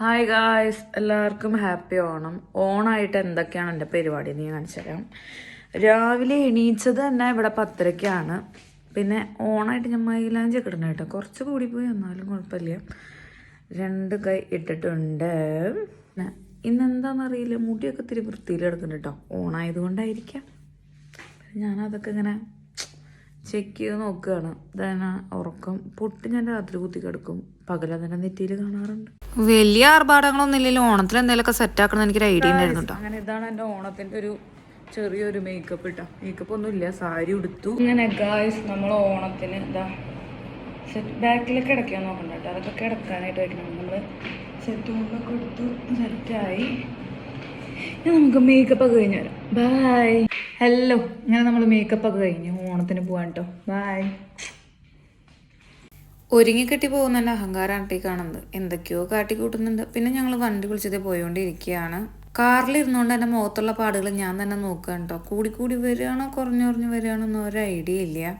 Hi guys, എല്ലാവർക്കും happy Onam. ഓണമായിട്ട് എന്തൊക്കെയാണ് എൻ്റെ പരിപാടി എന്ന് ഞാൻ കാണിച്ചു തരാം. രാവിലെ എണീച്ചത് തന്നെ ഇവിടെ 10:30-ക്കാണ്. പിന്നെ ഓണമായിട്ട് ഞാൻ മൈലാഞ്ചി ഒക്കെ ഇടണം കേട്ടോ. കുറച്ച് കൂടിപ്പോയി, എന്നാലും കുഴപ്പമില്ല. 2 കൈ ഇട്ടിട്ടുണ്ട്. ഇന്നെന്താണെന്നറിയില്ല, മുടിയൊക്കെ ഇത്തിരി വൃത്തിയിൽ എടുക്കുന്നുണ്ട് കേട്ടോ. ഓണായതുകൊണ്ടായിരിക്കാം. ഞാനതൊക്കെ ഇങ്ങനെ ചെക്ക് ചെയ്ത് നോക്കുകയാണ്. ഇതന്നെ ഉറക്കം പൊട്ട് ഞാൻ രാത്രി കുത്തി കിടക്കും, പകലതിൻ്റെ നെറ്റിയിൽ കാണാറുണ്ട്. വലിയ ആർഭാടങ്ങളൊന്നും ഇല്ലല്ലോ. ഓണത്തിൽ എന്തെങ്കിലുമൊക്കെ സെറ്റ് ആക്കണം എനിക്കൊരു ഐഡിയ ഉണ്ടായിരുന്നു കേട്ടോ. അങ്ങനെ ഇതാണ് എൻ്റെ ഓണത്തിൻ്റെ ഒരു ചെറിയൊരു മേക്കപ്പ് ഇട്ടാ. മേക്കപ്പ് ഒന്നും ഇല്ല, സാരി ഉടുത്തു. ഇങ്ങനെ ഗായ്സ് നമ്മൾ ഓണത്തിന് എന്താ സെറ്റ് ബാക്കിലൊക്കെ കിടക്കാൻ നോക്കണ്ട കേട്ടോ. അതൊക്കെ കിടക്കാനായിട്ട് വയ്ക്കണം. നമ്മൾ സെറ്റ് കൊണ്ടൊക്കെ എടുത്ത് സെറ്റായി. നമുക്ക് മേക്കപ്പ് ഒക്കെ കഴിഞ്ഞു വരാം. ബായ്. ഹലോ, ഇങ്ങനെ നമ്മൾ മേക്കപ്പ് ഒക്കെ കഴിഞ്ഞു ഓണത്തിന് പോവാൻ കേട്ടോ. ബായ്. ഒരുങ്ങിക്കെട്ടി പോകുന്നതിൻ്റെ അഹങ്കാരമാണ് കാണുന്നത്. എന്തൊക്കെയോ കാട്ടിക്കൂട്ടുന്നുണ്ട്. പിന്നെ ഞങ്ങൾ വണ്ടി വിളിച്ചത് പോയോണ്ടിരിക്കുകയാണ്. കാറിൽ ഇരുന്നുകൊണ്ട് എൻ്റെ മുഖത്തുള്ള പാടുകൾ ഞാൻ തന്നെ നോക്കുക കേട്ടോ. കൂടി വരികയാണോ കുറഞ്ഞു വരികയാണോ എന്ന് ഒരു ഐഡിയ ഇല്ല.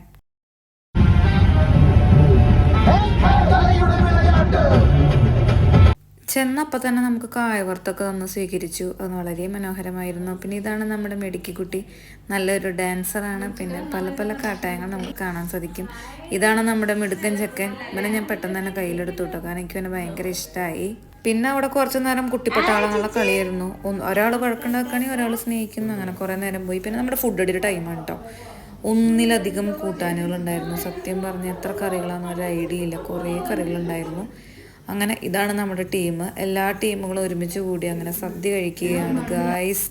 ചെന്നപ്പോൾ തന്നെ നമുക്ക് കായവർത്തൊക്കെ തന്ന് സ്വീകരിച്ചു. അത് വളരെ മനോഹരമായിരുന്നു. പിന്നെ ഇതാണ് നമ്മുടെ മെടുക്കിക്കുട്ടി, നല്ലൊരു ഡാൻസറാണ്. പിന്നെ പല കാട്ടായങ്ങൾ നമുക്ക് കാണാൻ സാധിക്കും. ഇതാണ് നമ്മുടെ മിടുക്കൻ ചെക്കൻ. ഇവനെ ഞാൻ പെട്ടെന്ന് തന്നെ കയ്യിലെടുത്തു കേട്ടോ, കാരണം എനിക്ക് ഇവനെ ഭയങ്കര ഇഷ്ടമായി. പിന്നെ അവിടെ കുറച്ച് നേരം കുട്ടിപ്പട്ടാളങ്ങളുടെ കളിയായിരുന്നു. ഒരാൾ വഴക്കുണ്ടാക്കുകയാണെങ്കിൽ ഒരാൾ സ്നേഹിക്കുന്നു. അങ്ങനെ കുറേ നേരം പോയി. പിന്നെ നമ്മുടെ ഫുഡ് അടിയുടെ ടൈമാണ് കേട്ടോ. ഒന്നിലധികം കൂട്ടാനുകളുണ്ടായിരുന്നു. സത്യം പറഞ്ഞ എത്ര കറികളാണെന്ന് ഒരു ഐഡിയ ഇല്ല. കുറേ കറികളുണ്ടായിരുന്നു. അങ്ങനെ ഇതാണ് നമ്മുടെ ടീം. എല്ലാ ടീമുകളും ഒരുമിച്ച് കൂടി അങ്ങനെ സദ്യ കഴിക്കുകയാണ് ഗായ്സ്.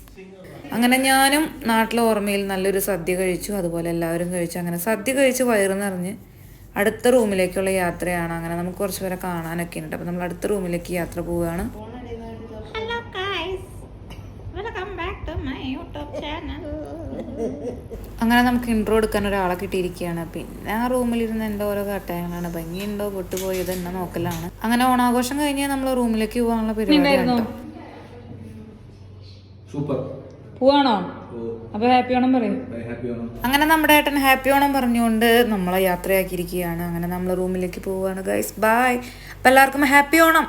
അങ്ങനെ ഞാനും നാട്ടിലെ ഓർമ്മയിൽ നല്ലൊരു സദ്യ കഴിച്ചു. അതുപോലെ എല്ലാവരും കഴിച്ചു. അങ്ങനെ സദ്യ കഴിച്ച് വയറ് നിറഞ്ഞ് അടുത്ത റൂമിലേക്കുള്ള യാത്രയാണ്. അങ്ങനെ നമുക്ക് കുറച്ച് പേരെ കാണാനൊക്കെ ഉണ്ട്. അപ്പോൾ നമ്മൾ അടുത്ത റൂമിലേക്ക് യാത്ര പോവുകയാണ്. അങ്ങനെ നമുക്ക് ഇൻട്രോ എടുക്കാൻ ഒരാളെ കിട്ടിയിരിക്കുകയാണ്. പിന്നെ ആ റൂമിലിരുന്ന് എൻ്റെ ഓരോ കാട്ടായങ്ങളാണ്. ഭംഗിയുണ്ടോ പൊട്ടുപോയത് എന്നെ നോക്കലാണ്. അങ്ങനെ ഓണാഘോഷം കഴിഞ്ഞ് നമ്മൾ റൂമിലേക്ക് പോകാനുള്ള പരിപാടിയായിരുന്നു. പോവാണോ? അപ്പൊ ഹാപ്പി ഓണം പറയും. അങ്ങനെ നമ്മുടെ ഏട്ടൻ ഹാപ്പി ഓണം പറഞ്ഞുകൊണ്ട് നമ്മളെ യാത്രയാക്കിയിരിക്കുകയാണ്. അങ്ങനെ നമ്മൾ റൂമിലേക്ക് പോവുകയാണ് ഗൈസ്. ബൈ. അപ്പൊ എല്ലാവർക്കും ഹാപ്പി ഓണം.